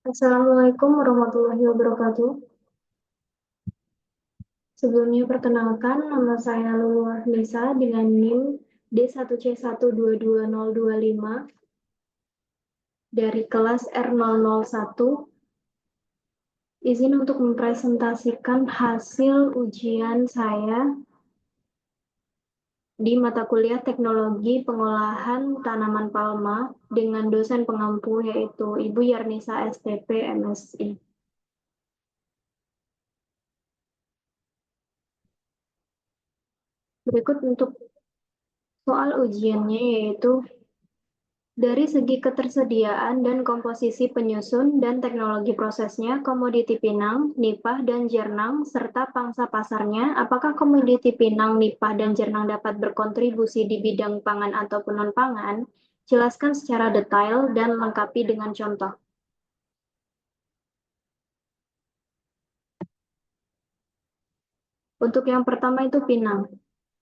Assalamualaikum warahmatullahi wabarakatuh. Sebelumnya perkenalkan, nama saya Luluah Nisa dengan NIM D1C122025 dari kelas R001. Izin untuk mempresentasikan hasil ujian saya di mata kuliah Teknologi Pengolahan Tanaman Palma dengan dosen pengampu yaitu Ibu Yarnisa STP MSI. Berikut untuk soal ujiannya yaitu dari segi ketersediaan dan komposisi penyusun dan teknologi prosesnya, komoditi pinang, nipah, dan jernang, serta pangsa pasarnya, apakah komoditi pinang, nipah, dan jernang dapat berkontribusi di bidang pangan ataupun non-pangan? Jelaskan secara detail dan lengkapi dengan contoh. Untuk yang pertama itu pinang.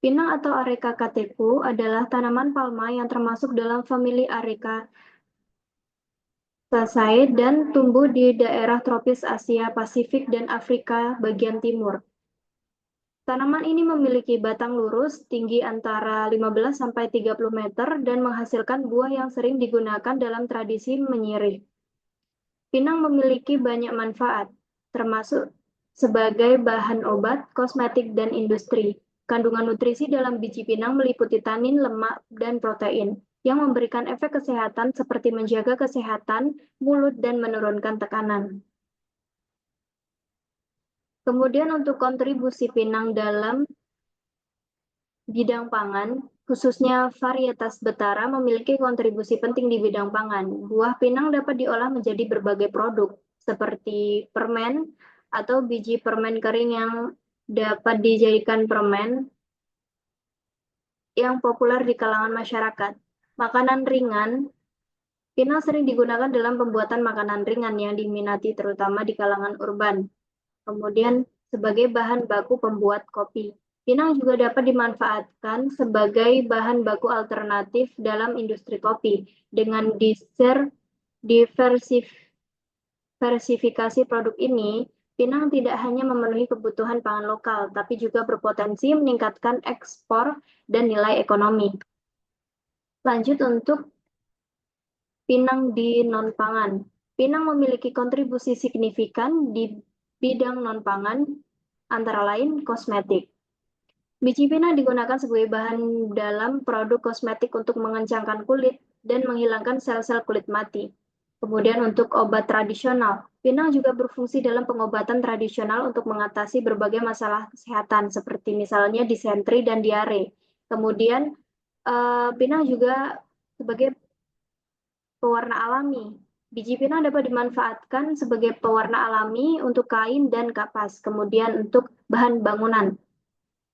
Pinang atau Areca catechu adalah tanaman palma yang termasuk dalam famili Areca Selesai dan tumbuh di daerah tropis Asia Pasifik dan Afrika bagian timur. Tanaman ini memiliki batang lurus, tinggi antara 15 sampai 30 meter dan menghasilkan buah yang sering digunakan dalam tradisi menyirih. Pinang memiliki banyak manfaat, termasuk sebagai bahan obat, kosmetik, dan industri. Kandungan nutrisi dalam biji pinang meliputi tanin, lemak, dan protein yang memberikan efek kesehatan seperti menjaga kesehatan mulut dan menurunkan tekanan. Kemudian untuk kontribusi pinang dalam bidang pangan, khususnya varietas betara memiliki kontribusi penting di bidang pangan. Buah pinang dapat diolah menjadi berbagai produk, seperti permen atau biji permen kering yang dapat dijadikan permen yang populer di kalangan masyarakat. Makanan ringan, pinang sering digunakan dalam pembuatan makanan ringan yang diminati terutama di kalangan urban. Kemudian sebagai bahan baku pembuat kopi. Pinang juga dapat dimanfaatkan sebagai bahan baku alternatif dalam industri kopi dengan diversifikasi produk ini. Pinang tidak hanya memenuhi kebutuhan pangan lokal, tapi juga berpotensi meningkatkan ekspor dan nilai ekonomi. Lanjut untuk pinang di non-pangan. Pinang memiliki kontribusi signifikan di bidang non-pangan, antara lain kosmetik. Biji pinang digunakan sebagai bahan dalam produk kosmetik untuk mengencangkan kulit dan menghilangkan sel-sel kulit mati. Kemudian untuk obat tradisional, pinang juga berfungsi dalam pengobatan tradisional untuk mengatasi berbagai masalah kesehatan seperti misalnya disentri dan diare. Kemudian pinang juga sebagai pewarna alami. Biji pinang dapat dimanfaatkan sebagai pewarna alami untuk kain dan kapas, kemudian untuk bahan bangunan.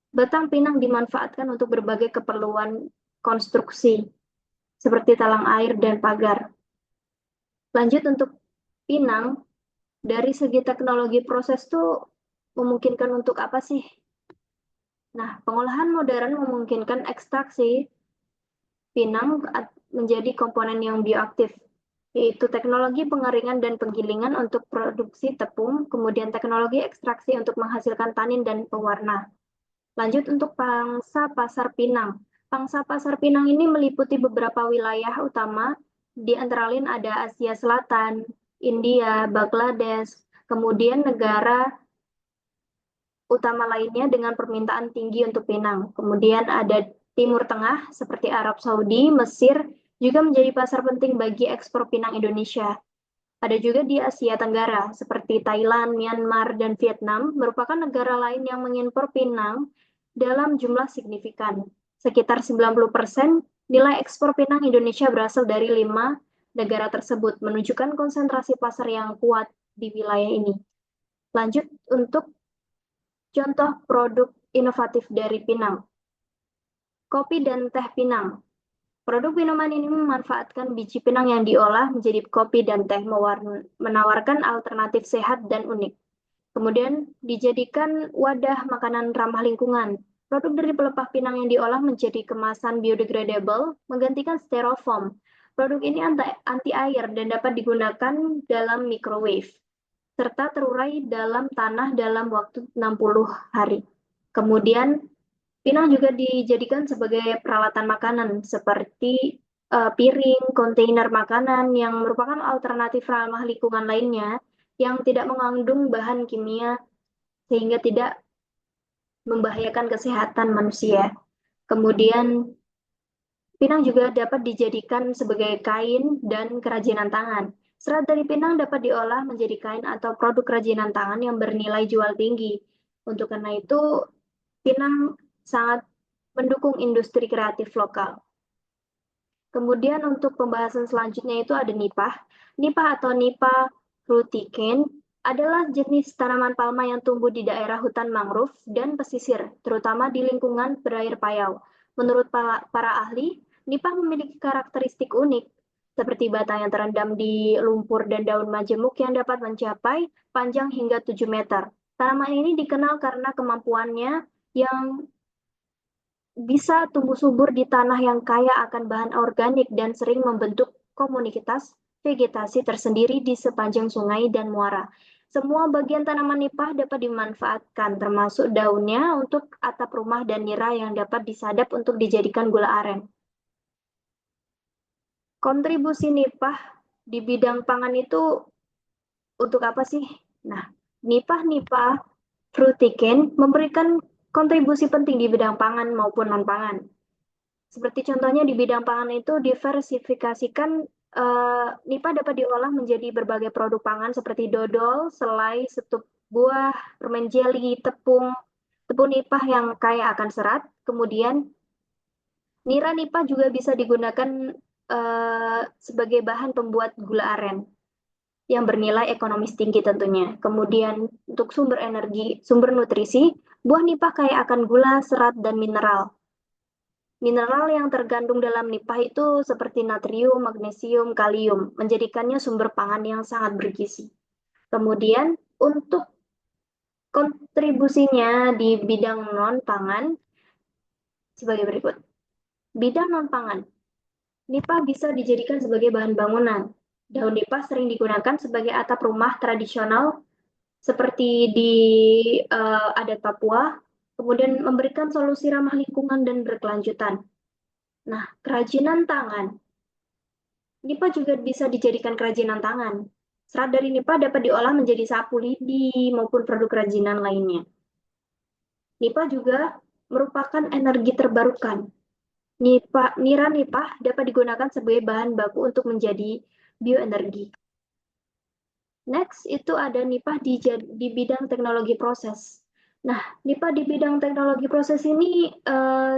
Batang pinang dimanfaatkan untuk berbagai keperluan konstruksi, seperti talang air dan pagar. Lanjut untuk pinang, dari segi teknologi proses tuh memungkinkan untuk apa sih? Nah, pengolahan modern memungkinkan ekstraksi pinang menjadi komponen yang bioaktif, yaitu teknologi pengeringan dan penggilingan untuk produksi tepung, kemudian teknologi ekstraksi untuk menghasilkan tanin dan pewarna. Lanjut untuk pangsa pasar pinang. Pangsa pasar pinang ini meliputi beberapa wilayah utama, di antara lain ada Asia Selatan, India, Bangladesh, kemudian negara utama lainnya dengan permintaan tinggi untuk pinang. Kemudian ada Timur Tengah seperti Arab Saudi, Mesir, juga menjadi pasar penting bagi ekspor pinang Indonesia. Ada juga di Asia Tenggara seperti Thailand, Myanmar, dan Vietnam merupakan negara lain yang mengimpor pinang dalam jumlah signifikan. Sekitar 90% nilai ekspor pinang Indonesia berasal dari 5 negara tersebut, menunjukkan konsentrasi pasar yang kuat di wilayah ini. Lanjut untuk contoh produk inovatif dari pinang. Kopi dan teh pinang. Produk minuman ini memanfaatkan biji pinang yang diolah menjadi kopi dan teh, menawarkan alternatif sehat dan unik. Kemudian dijadikan wadah makanan ramah lingkungan. Produk dari pelepah pinang yang diolah menjadi kemasan biodegradable menggantikan styrofoam. Produk ini anti air dan dapat digunakan dalam microwave, serta terurai dalam tanah dalam waktu 60 hari. Kemudian, pinang juga dijadikan sebagai peralatan makanan, seperti piring, kontainer makanan yang merupakan alternatif ramah lingkungan lainnya yang tidak mengandung bahan kimia sehingga tidak membahayakan kesehatan manusia. Kemudian, pinang juga dapat dijadikan sebagai kain dan kerajinan tangan. Serat dari pinang dapat diolah menjadi kain atau produk kerajinan tangan yang bernilai jual tinggi. Untuk karena itu, pinang sangat mendukung industri kreatif lokal. Kemudian untuk pembahasan selanjutnya itu ada nipah. Nipah atau Nipah fruticane adalah jenis tanaman palma yang tumbuh di daerah hutan mangrove dan pesisir, terutama di lingkungan berair payau. Menurut para ahli, nipah memiliki karakteristik unik, seperti batang yang terendam di lumpur dan daun majemuk yang dapat mencapai panjang hingga 7 meter. Tanaman ini dikenal karena kemampuannya yang bisa tumbuh subur di tanah yang kaya akan bahan organik dan sering membentuk komunitas vegetasi tersendiri di sepanjang sungai dan muara. Semua bagian tanaman nipah dapat dimanfaatkan, termasuk daunnya untuk atap rumah dan nira yang dapat disadap untuk dijadikan gula aren. Kontribusi nipah di bidang pangan itu untuk apa sih? Nah, nipah fruticane memberikan kontribusi penting di bidang pangan maupun non-pangan. Seperti contohnya di bidang pangan itu diversifikasikan, nipah dapat diolah menjadi berbagai produk pangan seperti dodol, selai, setup buah, permen jeli, tepung nipah yang kaya akan serat. Kemudian nira nipah juga bisa digunakan sebagai bahan pembuat gula aren yang bernilai ekonomis tinggi tentunya. Kemudian untuk sumber energi, sumber nutrisi, buah nipah kaya akan gula, serat, dan mineral. Mineral yang tergandung dalam nipah itu seperti natrium, magnesium, kalium, menjadikannya sumber pangan yang sangat bergizi. Kemudian untuk kontribusinya di bidang non-pangan sebagai berikut. Bidang non-pangan, nipah bisa dijadikan sebagai bahan bangunan. Daun nipah sering digunakan sebagai atap rumah tradisional seperti di adat Papua, kemudian memberikan solusi ramah lingkungan dan berkelanjutan. Nah, kerajinan tangan. Nipah juga bisa dijadikan kerajinan tangan. Serat dari nipah dapat diolah menjadi sapu lidi maupun produk kerajinan lainnya. Nipah juga merupakan energi terbarukan. Nira nipah dapat digunakan sebagai bahan baku untuk menjadi bioenergi. Next, itu ada nipah di bidang teknologi proses. Nah, nipah di bidang teknologi proses ini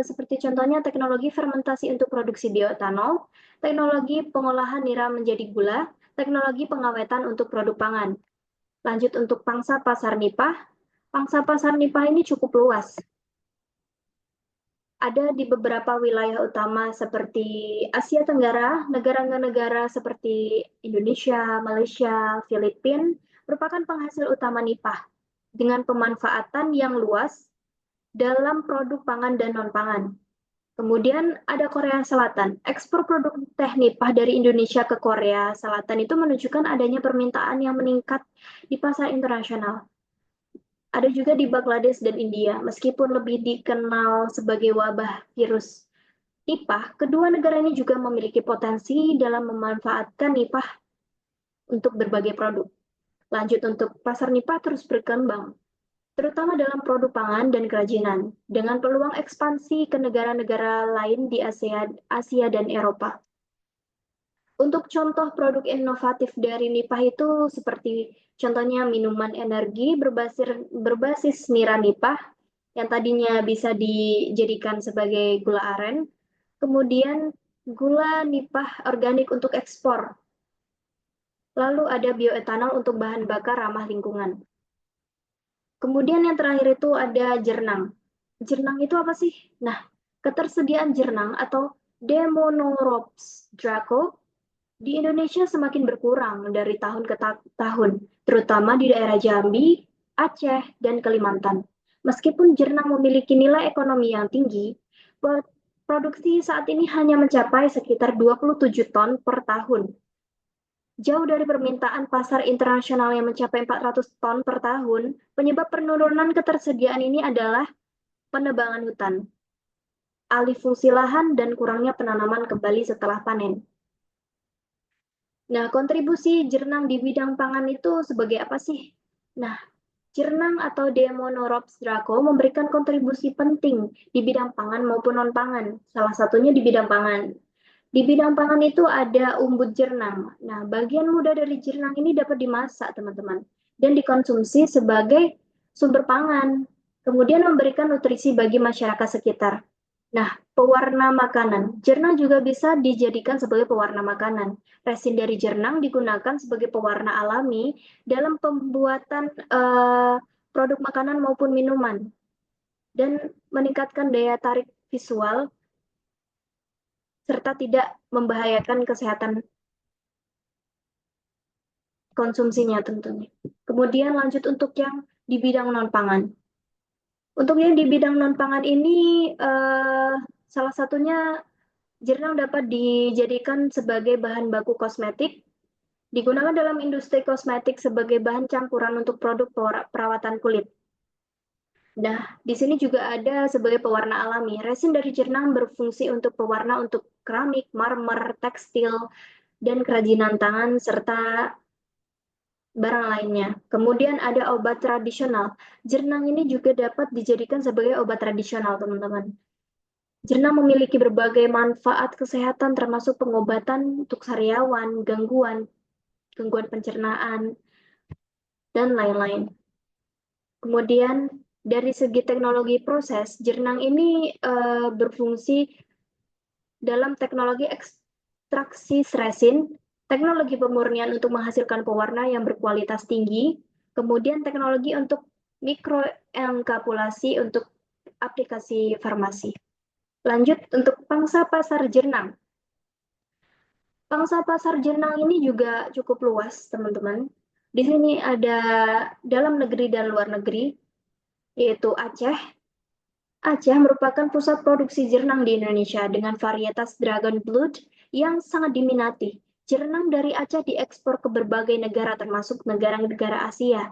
seperti contohnya teknologi fermentasi untuk produksi bioetanol, teknologi pengolahan nira menjadi gula, teknologi pengawetan untuk produk pangan. Lanjut untuk pangsa pasar nipah. Pangsa pasar nipah ini cukup luas. Ada di beberapa wilayah utama seperti Asia Tenggara, negara-negara seperti Indonesia, Malaysia, Filipina merupakan penghasil utama nipah dengan pemanfaatan yang luas dalam produk pangan dan non-pangan. Kemudian ada Korea Selatan. Ekspor produk teh nipah dari Indonesia ke Korea Selatan itu menunjukkan adanya permintaan yang meningkat di pasar internasional. Ada juga di Bangladesh dan India, meskipun lebih dikenal sebagai wabah virus nipah, kedua negara ini juga memiliki potensi dalam memanfaatkan nipah untuk berbagai produk. Lanjut untuk pasar nipah terus berkembang, terutama dalam produk pangan dan kerajinan, dengan peluang ekspansi ke negara-negara lain di Asia dan Eropa. Untuk contoh produk inovatif dari nipah itu seperti contohnya minuman energi berbasis nira nipah yang tadinya bisa dijadikan sebagai gula aren, kemudian gula nipah organik untuk ekspor. Lalu ada bioetanol untuk bahan bakar ramah lingkungan. Kemudian yang terakhir itu ada jernang. Jernang itu apa sih? Nah, ketersediaan jernang atau Demonoropes draco di Indonesia semakin berkurang dari tahun ke tahun, terutama di daerah Jambi, Aceh, dan Kalimantan. Meskipun jernang memiliki nilai ekonomi yang tinggi, produksi saat ini hanya mencapai sekitar 27 ton per tahun. Jauh dari permintaan pasar internasional yang mencapai 400 ton per tahun, penyebab penurunan ketersediaan ini adalah penebangan hutan, alih fungsi lahan, dan kurangnya penanaman kembali setelah panen. Nah, kontribusi Jernang di bidang pangan itu sebagai apa sih? Nah, Jernang atau Demonorops draco memberikan kontribusi penting di bidang pangan maupun non-pangan, salah satunya di bidang pangan. Di bidang pangan itu ada umbut jernang. Nah, bagian muda dari jernang ini dapat dimasak, teman-teman, dan dikonsumsi sebagai sumber pangan, kemudian memberikan nutrisi bagi masyarakat sekitar. Nah, pewarna makanan. Jernang juga bisa dijadikan sebagai pewarna makanan. Resin dari jernang digunakan sebagai pewarna alami dalam pembuatan produk makanan maupun minuman dan meningkatkan daya tarik visual serta tidak membahayakan kesehatan konsumsinya tentunya. Kemudian lanjut untuk yang di bidang non-pangan. Untuk yang di bidang non-pangan ini salah satunya jernang dapat dijadikan sebagai bahan baku kosmetik, digunakan dalam industri kosmetik sebagai bahan campuran untuk produk perawatan kulit. Nah, di sini juga ada sebagai pewarna alami. Resin dari jernang berfungsi untuk pewarna untuk keramik, marmer, tekstil, dan kerajinan tangan, serta barang lainnya. Kemudian ada obat tradisional. Jernang ini juga dapat dijadikan sebagai obat tradisional, teman-teman. Jernang memiliki berbagai manfaat kesehatan termasuk pengobatan untuk sariawan, gangguan pencernaan, dan lain-lain. Kemudian dari segi teknologi proses, jernang ini berfungsi dalam teknologi ekstraksi resin, teknologi pemurnian untuk menghasilkan pewarna yang berkualitas tinggi, kemudian teknologi untuk mikroenkapsulasi untuk aplikasi farmasi. Lanjut untuk pangsa pasar jernang. Pangsa pasar jernang ini juga cukup luas, teman-teman. Di sini ada dalam negeri dan luar negeri, yaitu Aceh. Aceh merupakan pusat produksi jernang di Indonesia dengan varietas Dragon Blood yang sangat diminati. Jernang dari Aceh diekspor ke berbagai negara termasuk negara-negara Asia.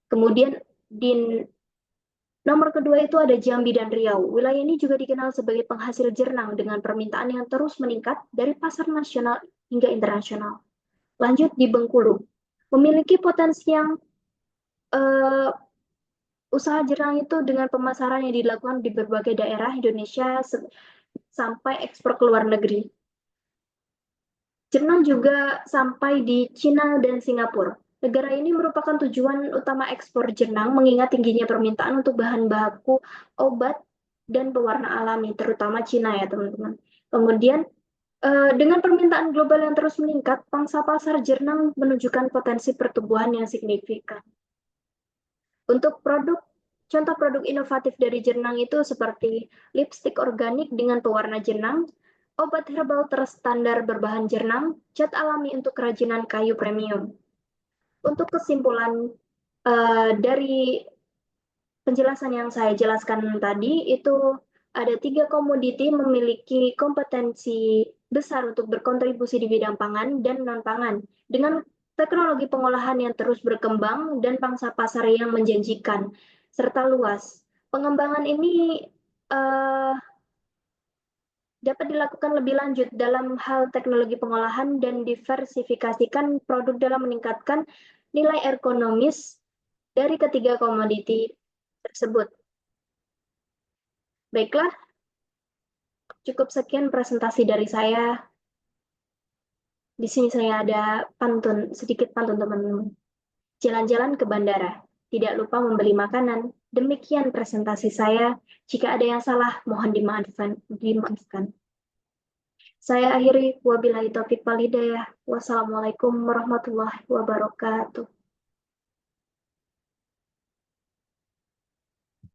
Kemudian di nomor kedua itu ada Jambi dan Riau. Wilayah ini juga dikenal sebagai penghasil jernang dengan permintaan yang terus meningkat dari pasar nasional hingga internasional. Lanjut di Bengkulu. Memiliki potensi yang usaha jernang itu dengan pemasaran yang dilakukan di berbagai daerah Indonesia sampai ekspor ke luar negeri. Jernang juga sampai di Cina dan Singapura. Negara ini merupakan tujuan utama ekspor jernang mengingat tingginya permintaan untuk bahan baku obat dan pewarna alami, terutama Cina ya teman-teman. Kemudian dengan permintaan global yang terus meningkat, pangsa pasar jernang menunjukkan potensi pertumbuhan yang signifikan. Untuk contoh produk inovatif dari jernang itu seperti lipstik organik dengan pewarna jernang, obat herbal terstandar berbahan jernang, cat alami untuk kerajinan kayu premium. Untuk kesimpulan dari penjelasan yang saya jelaskan tadi, itu ada 3 komoditi memiliki kompetensi besar untuk berkontribusi di bidang pangan dan non-pangan. Dengan teknologi pengolahan yang terus berkembang dan pangsa pasar yang menjanjikan, serta luas. Pengembangan ini dapat dilakukan lebih lanjut dalam hal teknologi pengolahan dan diversifikasikan produk dalam meningkatkan nilai ekonomis dari ketiga komoditi tersebut. Baiklah, cukup sekian presentasi dari saya. Di sini saya ada sedikit pantun teman-teman. Jalan-jalan ke bandara, tidak lupa membeli makanan. Demikian presentasi saya. Jika ada yang salah, mohon dimaafkan. Saya akhiri, wabillahi taufiq wal hidayah. Wassalamualaikum warahmatullahi wabarakatuh.